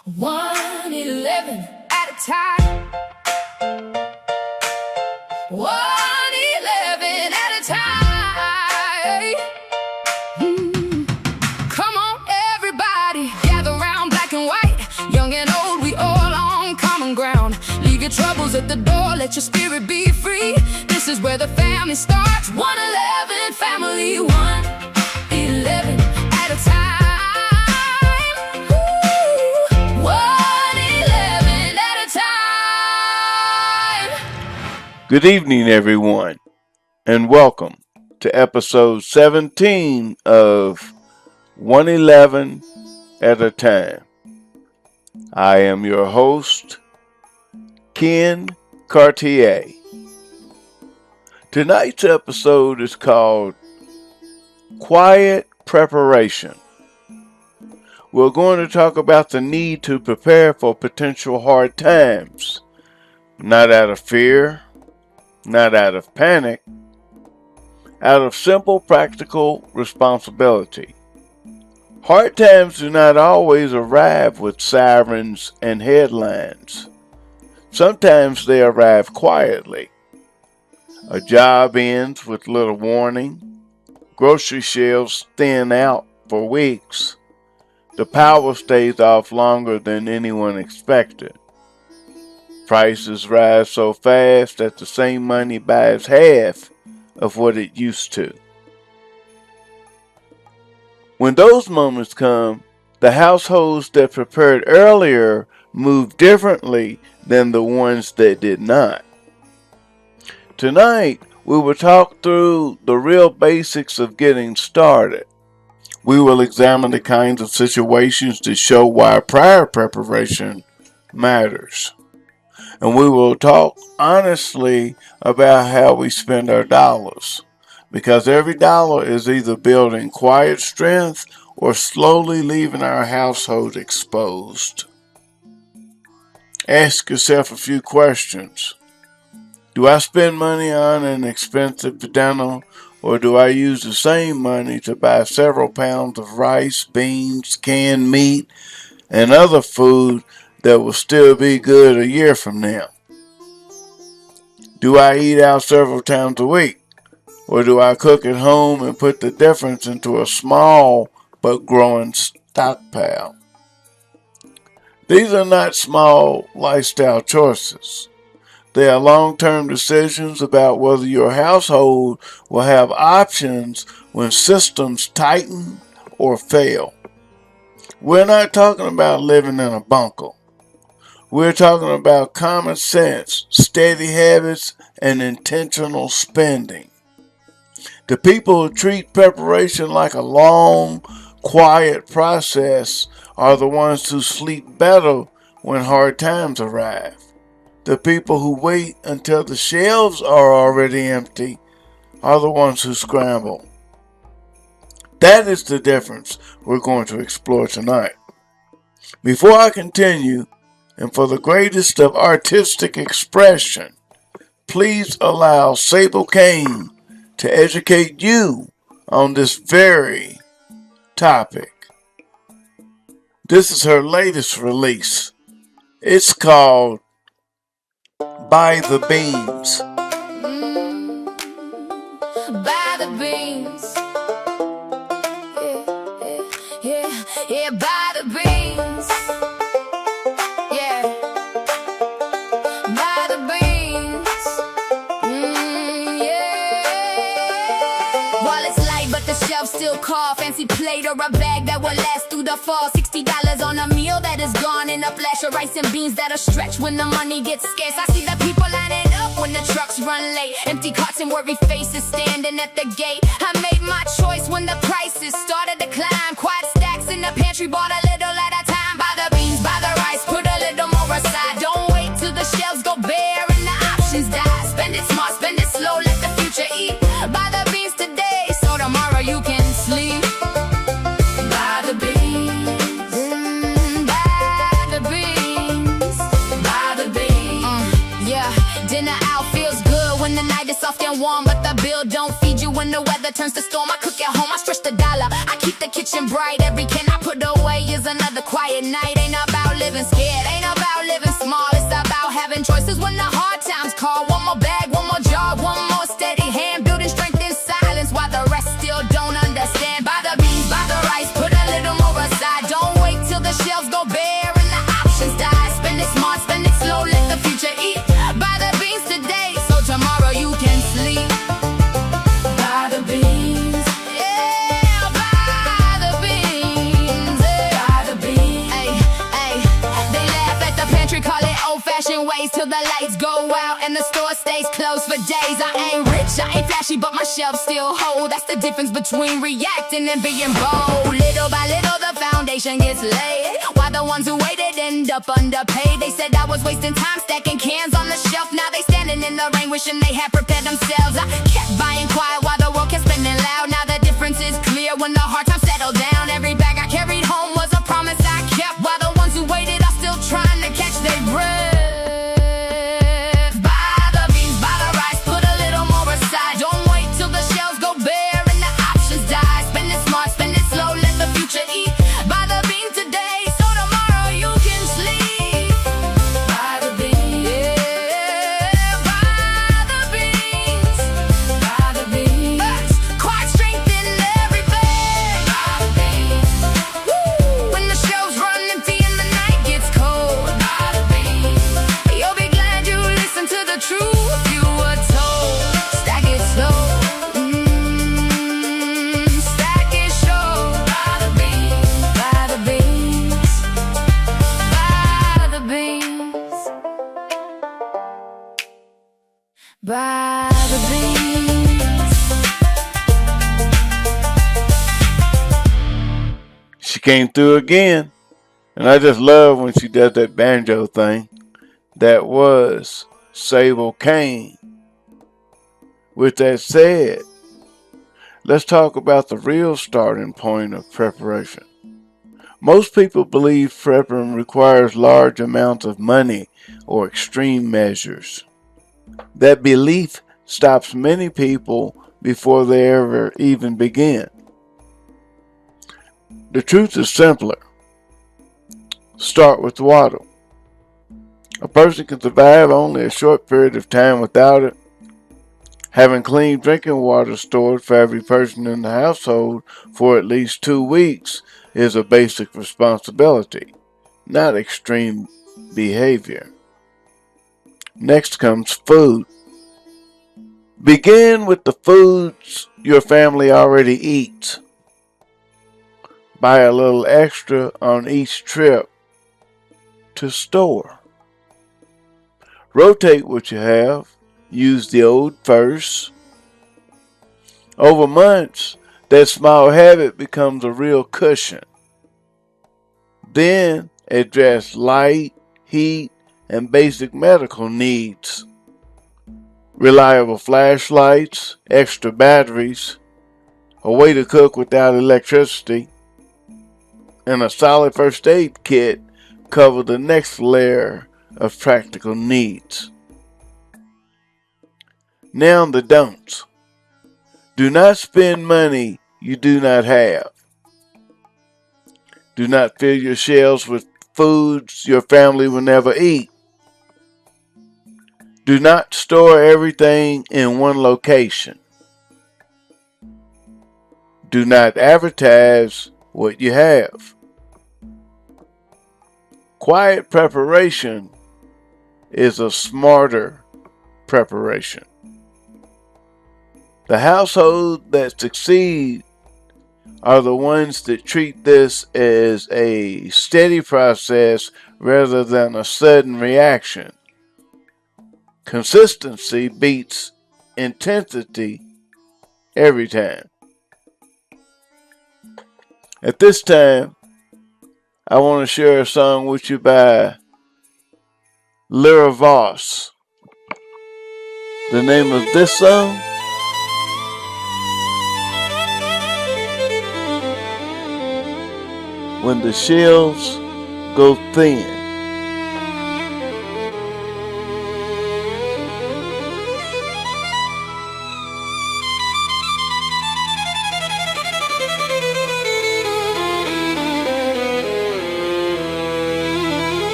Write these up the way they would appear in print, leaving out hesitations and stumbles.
111 at a time. 111 at a time. Come on, everybody, gather round, black and white, young and old, we all on common ground. Leave your troubles at the door, let your spirit be free. This is where the family starts. 111 family, 111 at a time. Good evening, everyone, and welcome to episode 17 of 111 at a Time. I am your host, Ken Cartier. Tonight's episode is called Quiet Preparation. We're going to talk about the need to prepare for potential hard times, not out of fear, not out of panic, out of simple practical responsibility. Hard times do not always arrive with sirens and headlines. Sometimes they arrive quietly. A job ends with little warning. Grocery shelves thin out for weeks. The power stays off longer than anyone expected. Prices rise so fast that the same money buys half of what it used to. When those moments come, the households that prepared earlier move differently than the ones that did not. Tonight, we will talk through the real basics of getting started. We will examine the kinds of situations that show why prior preparation matters. And we will talk honestly about how we spend our dollars, because every dollar is either building quiet strength or slowly leaving our household exposed. Ask yourself a few questions. Do I spend money on an expensive dinner, or do I use the same money to buy several pounds of rice, beans, canned meat, and other food that will still be good a year from now? Do I eat out several times a week? Or do I cook at home and put the difference into a small but growing stockpile? These are not small lifestyle choices. They are long-term decisions about whether your household will have options when systems tighten or fail. We're not talking about living in a bunker. We're talking about common sense, steady habits, and intentional spending. The people who treat preparation like a long, quiet process are the ones who sleep better when hard times arrive. The people who wait until the shelves are already empty are the ones who scramble. That is the difference we're going to explore tonight. Before I continue, and for the greatest of artistic expression, please allow Sable Kane to educate you on this very topic. This is her latest release. It's called By the Beans. By the beans. Yeah, by the beans. Yeah, by the beans. Yeah. While it's light, but the shelves still call. Fancy plate or a bag that will last through the fall. $60 on a meal that is gone, and a flash of rice and beans that'll stretch when the money gets scarce. I see the people lining up when the trucks run late. Empty carts and worried faces standing at the gate. I made my choice when the prices started to climb. Quiet stacks in the pantry, bought a little at a time. Buy the beans, buy the rice, put a little more aside. Don't wait till the shelves go bare and the options die. Spend it smart, spend it slow, let the future eat. Buy the beans today, so tomorrow you can sleep. Buy the beans, buy the beans, buy the beans. Yeah, dinner out feels good when the night is soft and warm, but the bill don't feed you when the weather turns to storm. I cook at home, I stretch the dollar, I keep the kitchen bright. Every can I put away is another quiet night. Ain't about living 1,000 ways till the lights go out and the store stays closed for days. I ain't rich, I ain't flashy, but my shelves still hold. That's the difference between reacting and being bold. Little by little the foundation gets laid, while the ones who waited end up underpaid. They said I was wasting time stacking cans on the shelf. Now they standing in the rain wishing they had prepared themselves. I kept buying quiet while the world kept spending loud. Now the difference is clear when the hard times settle down. Every bag I carried home was a promise I kept, while the ones who waited are still trying to catch their breath. Buy the beans, buy the rice, put a little more aside. Don't wait till the shelves go bare and the options die. Spend it smart, spend it slow, let the future eat. Buy the beans today so tomorrow you can sleep. Buy the beans, yeah, buy the beans, buy the beans. Quiet strength in every bag. Buy the beans. Woo. When the shelves run empty and the night gets cold, buy the beans. You'll be glad you listened to the truth you were told. Stack it slow, stack it slow. Buy the beans, buy the beans, buy the beans, buy the beans. She came through again. And I just love when she does that banjo thing. That was Sable Kane. With that said, let's talk about the real starting point of preparation. Most people believe prepping requires large amounts of money or extreme measures. That belief stops many people before they ever even begin. The truth is simpler. Start with water. A person can survive only a short period of time without it. Having clean drinking water stored for every person in the household for at least 2 weeks is a basic responsibility, not extreme behavior. Next comes food. Begin with the foods your family already eats. Buy a little extra on each trip to store. Rotate what you have. Use the old first. Over months, that small habit becomes a real cushion. Then address light, heat, and basic medical needs. Reliable flashlights, extra batteries, a way to cook without electricity, and a solid first aid kit cover the next layer of practical needs. Now the don'ts. Do not spend money you do not have. Do not fill your shelves with foods your family will never eat. Do not store everything in one location. Do not advertise what you have. Quiet preparation is a smarter preparation. The households that succeed are the ones that treat this as a steady process rather than a sudden reaction. Consistency beats intensity every time. At this time, I want to share a song with you by Lira Voss. The name of this song, When the Shelves Go Thin.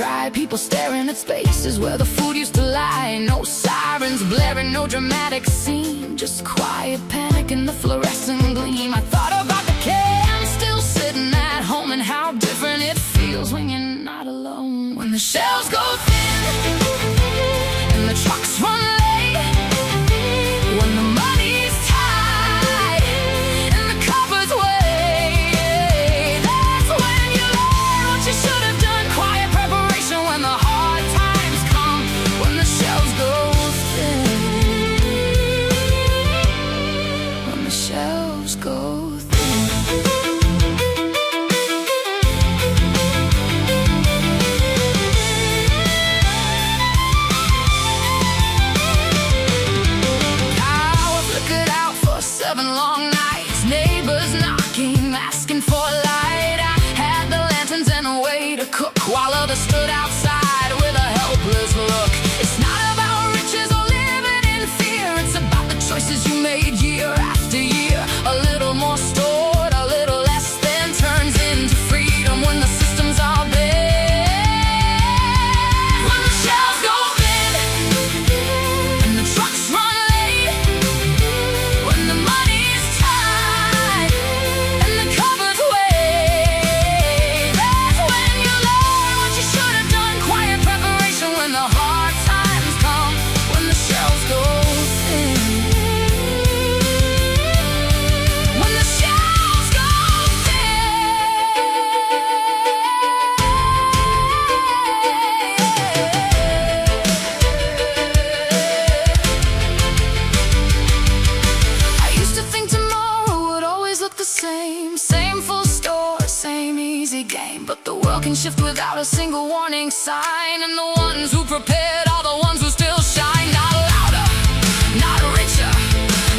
dry, people staring at spaces where the food used to lie. No sirens blaring, no dramatic scene, just quiet panic in the fluorescent gleam. I thought about the can still sitting at home and how different it feels when you're not alone. When the shelves go thin and the trucks run late, when the money's tight and the cupboard's wait, that's when you learn what you should have done. Quiet preparation when the hard times come, when the shelves go thin, when the shelves go thin. Long nights, neighbors knocking, asking for a light. I had the lanterns and a way to cook, while others stood outside with a helpless look. It's not about riches or living in fear, it's about the choices you made year after year. A little more stored, a little less than turns into freedom when the systems are bad. When the shells go thin and the trucks run late, when the money's tight and the cupboard's wait, that's when you learn what you should have done. Quiet preparation when the hard times come, when the shelves go thin, when the shelves go I used to think tomorrow would always look the same. Same full store, same easy game. But the world can shift without a single warning sign. And the ones who prepared are the ones who still shine. Not louder, not richer,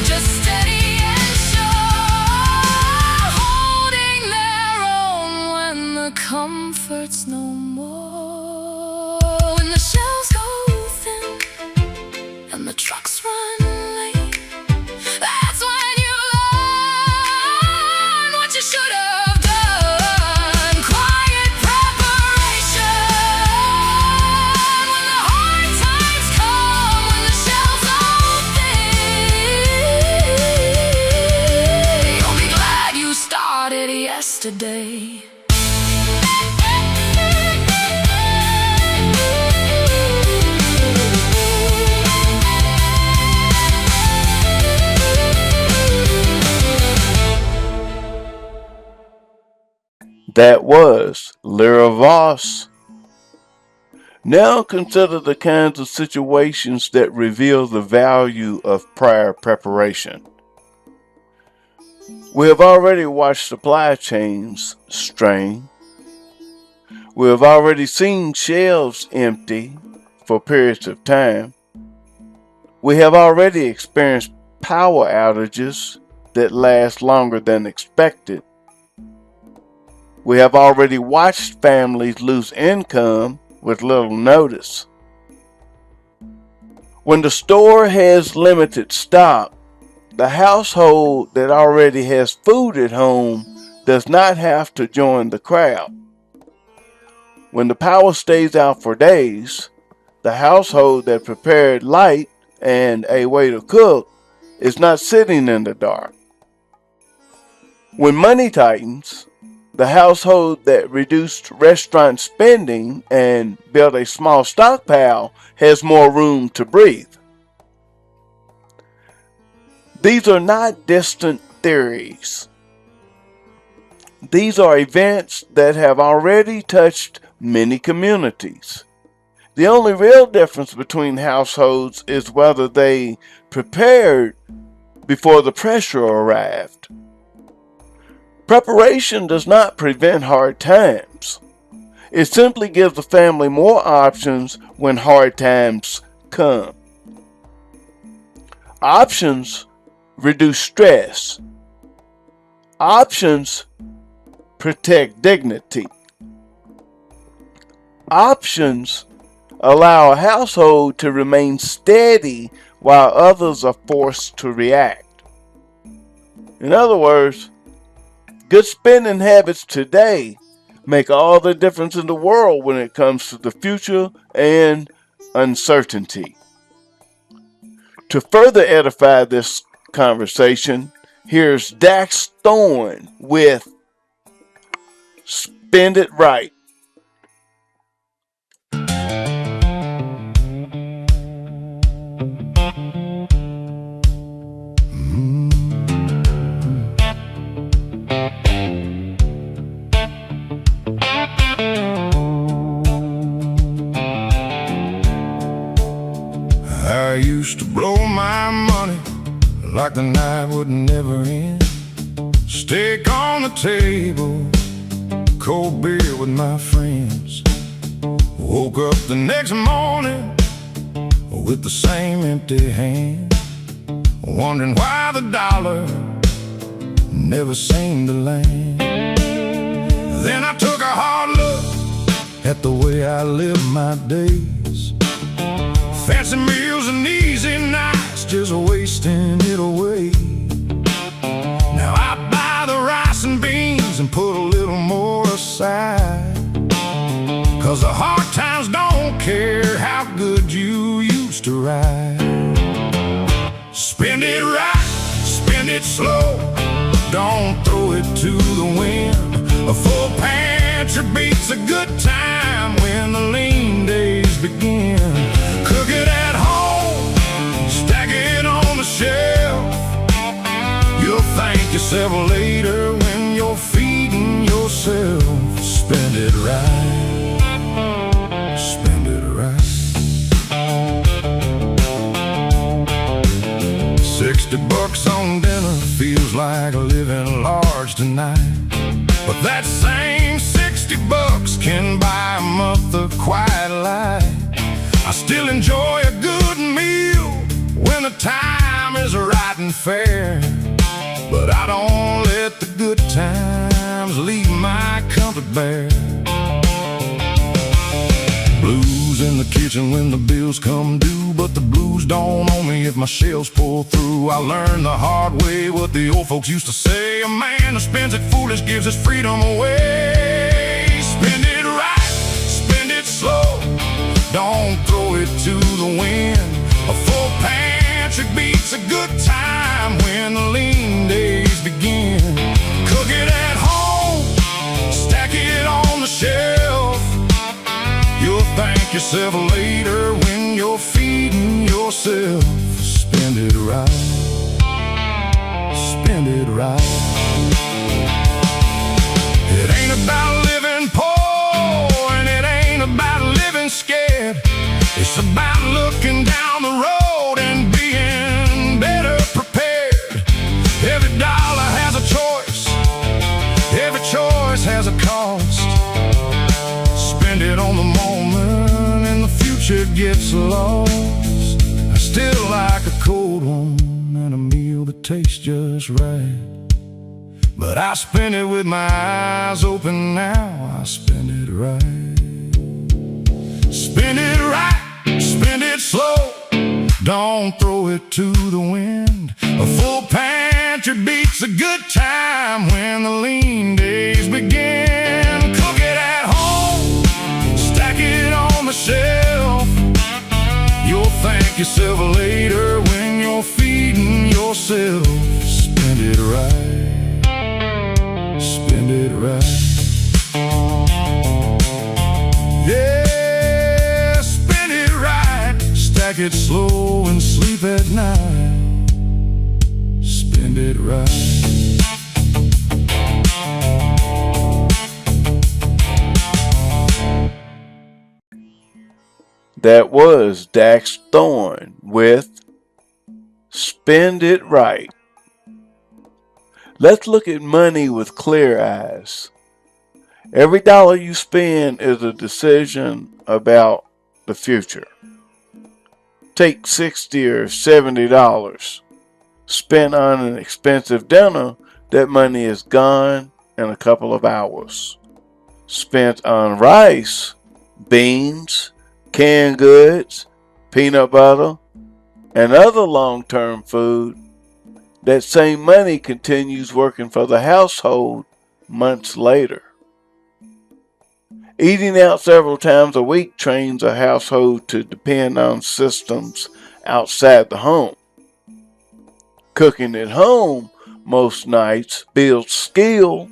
just steady and sure, holding their own when the comfort's no more. When the shelves go thin and the trucks run late, that's when you learn what you should have done. Quiet preparation when the hard times come, when the shelves are thin. You'll be glad you started yesterday. That was Lira Voss. Now consider the kinds of situations that reveal the value of prior preparation. We have already watched supply chains strain. We have already seen shelves empty for periods of time. We have already experienced power outages that last longer than expected. We have already watched families lose income with little notice. When the store has limited stock, the household that already has food at home does not have to join the crowd. When the power stays out for days, the household that prepared light and a way to cook is not sitting in the dark. When money tightens, the household that reduced restaurant spending and built a small stockpile has more room to breathe. These are not distant theories. These are events that have already touched many communities. The only real difference between households is whether they prepared before the pressure arrived. Preparation does not prevent hard times. It simply gives the family more options when hard times come. Options reduce stress. Options protect dignity. Options allow a household to remain steady while others are forced to react. In other words, good spending habits today make all the difference in the world when it comes to the future and uncertainty. To further edify this conversation, here's Daxx Thorn with Spend It Right. I used to blow my money like the night would never end. Steak on the table, cold beer with my friends. Woke up the next morning with the same empty hand, wondering why the dollar never seemed to land. Then I took a hard look at the way I lived my days. Fancy meals and easy nights, just wasting it away. Now I buy the rice and beans and put a little more aside, 'cause the hard times don't care how good you used to ride. Spend it right, spend it slow, don't throw it to the wind. A full pantry beats a good time when the lean days begin. Cook it at home, stack it on the shelf. You'll thank yourself later when you're feeding yourself. Spend it right, spend it right. 60 bucks on dinner feels like living large tonight, but that same 60 bucks can buy a month of quiet life. I still enjoy a good meal when the time is right and fair, but I don't let the good times leave my comfort bare. Blues in the kitchen when the bills come due, but the blues don't own me if my shells pull through. I learned the hard way what the old folks used to say: a man who spends it foolish gives his freedom away. Spend it right, spend it slow, don't throw it to the wind. A full pantry beats a good time when the lean days begin. Cook it at home, stack it on the shelf. You'll thank yourself later when you're feeding yourself. Spend it right, spend it right. It ain't about living poor and it ain't about living scared. It's about looking down the road and being better prepared. Every dollar has a choice, every choice has a cost. Spend it on the moment and the future gets lost. I still like a cold one and a meal that tastes just right, but I spend it with my eyes open now. I spend it right, spend it right, spend it slow, don't throw it to the wind. A full pantry beats a good time when the lean days begin. Cook it at home, stack it on the shelf. You'll thank yourself later when you're feeding yourself. Spend it right, spend it right. Yeah, spend it right, stack it slow and sleep at night. Spend it right. That was Daxx Thorn with Spend It Right. Let's look at money with clear eyes. Every dollar you spend is a decision about the future. Take $60 or $70 spent on an expensive dinner. That money is gone in a couple of hours. Spent on rice, beans, canned goods, peanut butter, and other long-term food, that same money continues working for the household months later. Eating out several times a week trains a household to depend on systems outside the home. Cooking at home most nights builds skill,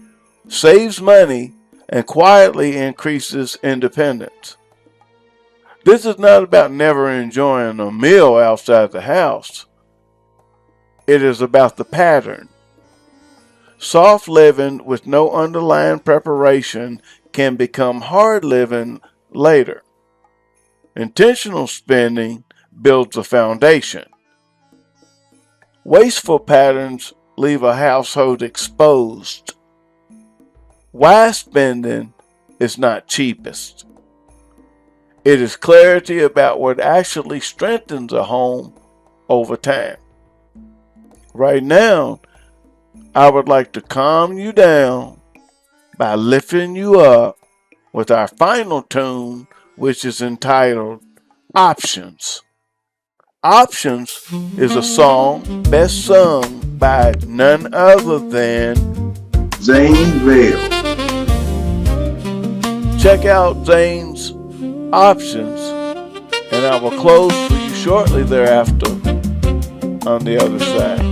saves money, and quietly increases independence. This is not about never enjoying a meal outside the house. It is about the pattern. Soft living with no underlying preparation can become hard living later. Intentional spending builds a foundation. Wasteful patterns leave a household exposed. Wise spending is not cheapest. It is clarity about what actually strengthens a home over time. Right now, I would like to calm you down by lifting you up with our final tune, which is entitled Options. Options is a song best sung by none other than Zane Vale. Check out Zane's Options, and I will close for you shortly thereafter on the other side.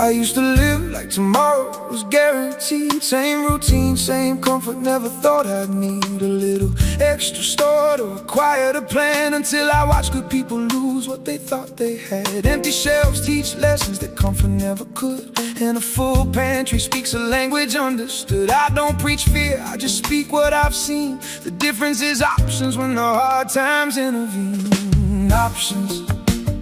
I used to live like tomorrow was guaranteed. Same routine, same comfort, never thought I'd need a little extra store to acquire a plan, until I watched good people lose what they thought they had. Empty shelves teach lessons that comfort never could, and a full pantry speaks a language understood. I don't preach fear, I just speak what I've seen. The difference is options when the hard times intervene. Options,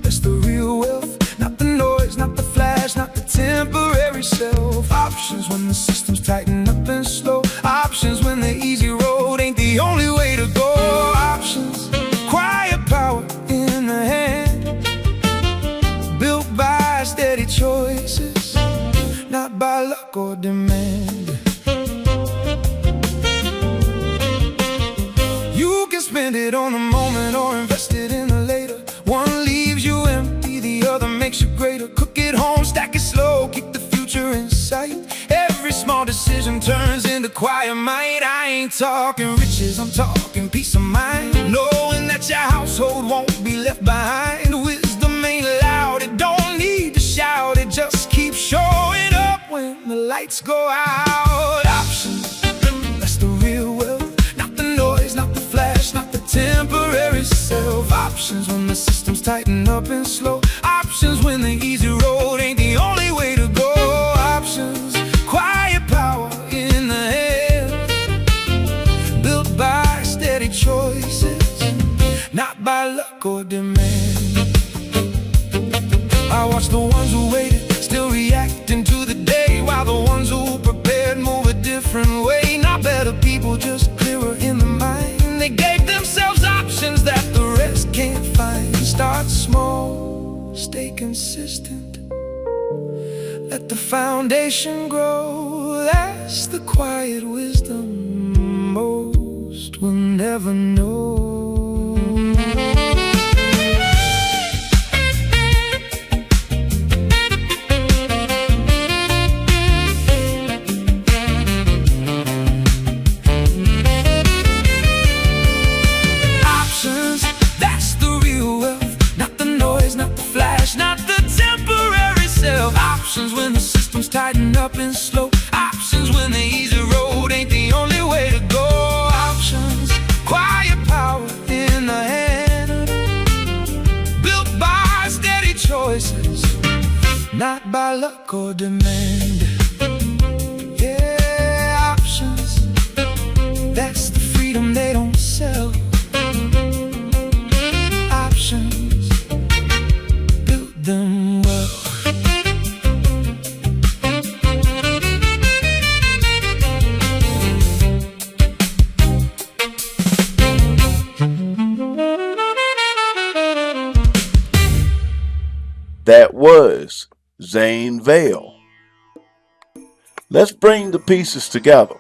that's the real wealth. Not the noise, not the flash, not the temporary self. Options when the systems tighten up and slow. Options when the easy road ain't the only way to go. Options, quiet power in the hand, built by steady choices, not by luck or demand. You can spend it on the moment or invest it in the later. One leaves you empty, the other makes you greater. Cook it home, stack it slow, keep the future in sight. Every small decision turns into quiet might. I ain't talking riches, I'm talking peace of mind, knowing that your household won't be left behind. Wisdom ain't loud, it don't need to shout, it just keeps showing up when the lights go out. Options, that's the real wealth. Not the noise, not the flash, not the temporary self. Options when the systems tighten up and slow. Options when the easy road ain't the only way to go. Options, quiet power in the head, built by steady choices, not by luck or demand. I watch the ones who waited still reacting to the day, while the ones who prepared move a different way. Not better people, just clearer in the mind. They gave themselves options that the rest can't find. Start small, stay consistent, let the foundation grow. That's the quiet wisdom most will never know. Options when the systems tighten up and slow. Options when the easy road ain't the only way to go. Options, quiet power in the hand, built by steady choices, not by luck or demand. Yeah, options, that's the freedom they don't sell. Options, build them well. That was Zane Vale. Let's bring the pieces together.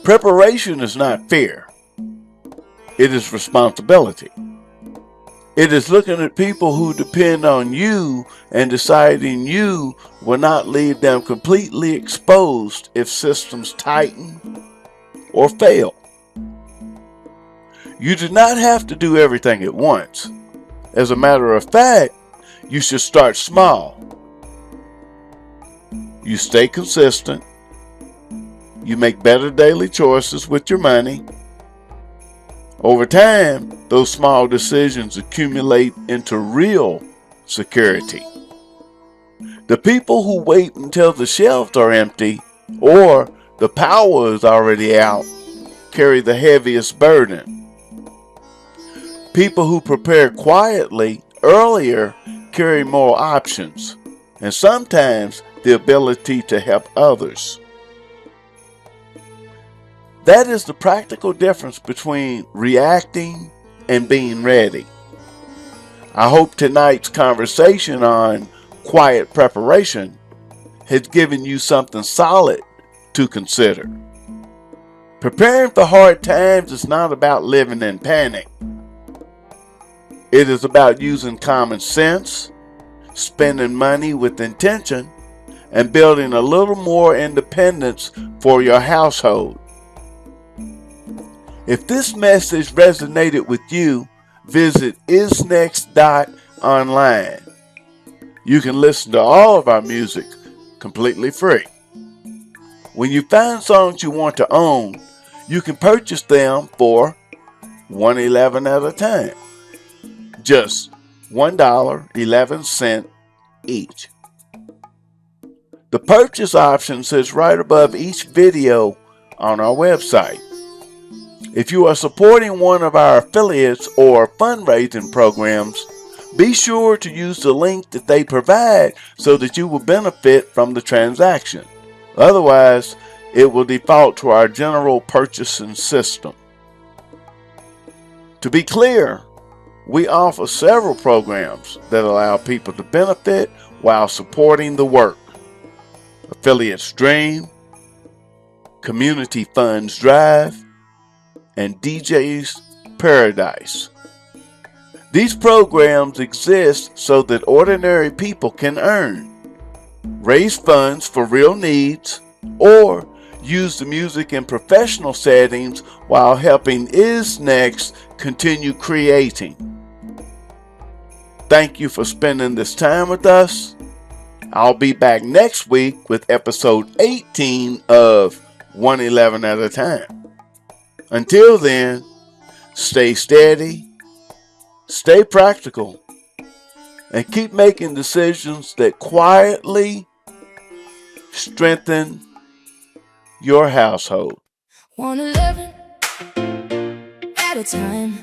Preparation is not fear. It is responsibility. It is looking at people who depend on you and deciding you will not leave them completely exposed if systems tighten or fail. You do not have to do everything at once. As a matter of fact, you should start small. You stay consistent. You make better daily choices with your money. Over time, those small decisions accumulate into real security. The people who wait until the shelves are empty or the power is already out carry the heaviest burden. People who prepare quietly earlier carry more options and sometimes the ability to help others. That is the practical difference between reacting and being ready. I hope tonight's conversation on quiet preparation has given you something solid to consider. Preparing for hard times is not about living in panic. It is about using common sense, spending money with intention, and building a little more independence for your household. If this message resonated with you, visit isnex.online. You can listen to all of our music completely free. When you find songs you want to own, you can purchase them for $1.11 at a time. Just $1.11 each. The purchase option sits right above each video on our website. If you are supporting one of our affiliates or fundraising programs, be sure to use the link that they provide so that you will benefit from the transaction. Otherwise, it will default to our general purchasing system. To be clear, we offer several programs that allow people to benefit while supporting the work. Affiliate Stream, Community Funds Drive, and DJ's Paradise. These programs exist so that ordinary people can earn, raise funds for real needs, or use the music in professional settings while helping isnex continue creating. Thank you for spending this time with us. I'll be back next week with episode 18 of 111 at a time. Until then, stay steady, stay practical, and keep making decisions that quietly strengthen your household. 111 at a time.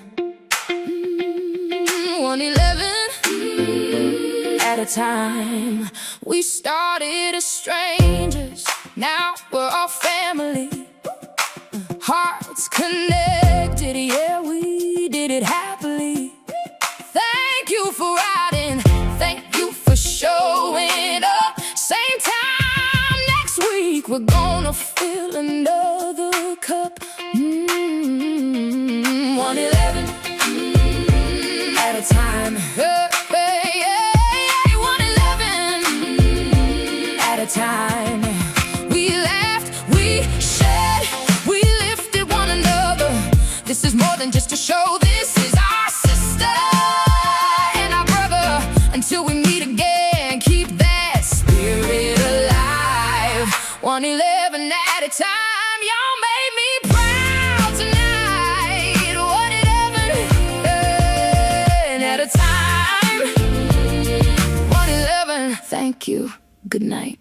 111 at a time. We started as strangers, now we're all family. Hearts connected, yeah, we did it happily. Thank you for riding, thank you for showing up. Same time next week, we're gonna fill another cup. 111 at a time. 111 at a time. We laughed, we shared, we lifted one another. This is more than just a show, this is our sister and our brother. Until we meet again, keep that spirit alive. 111 at a time, y'all made me proud tonight. 111 at a time. 111, thank you, good night.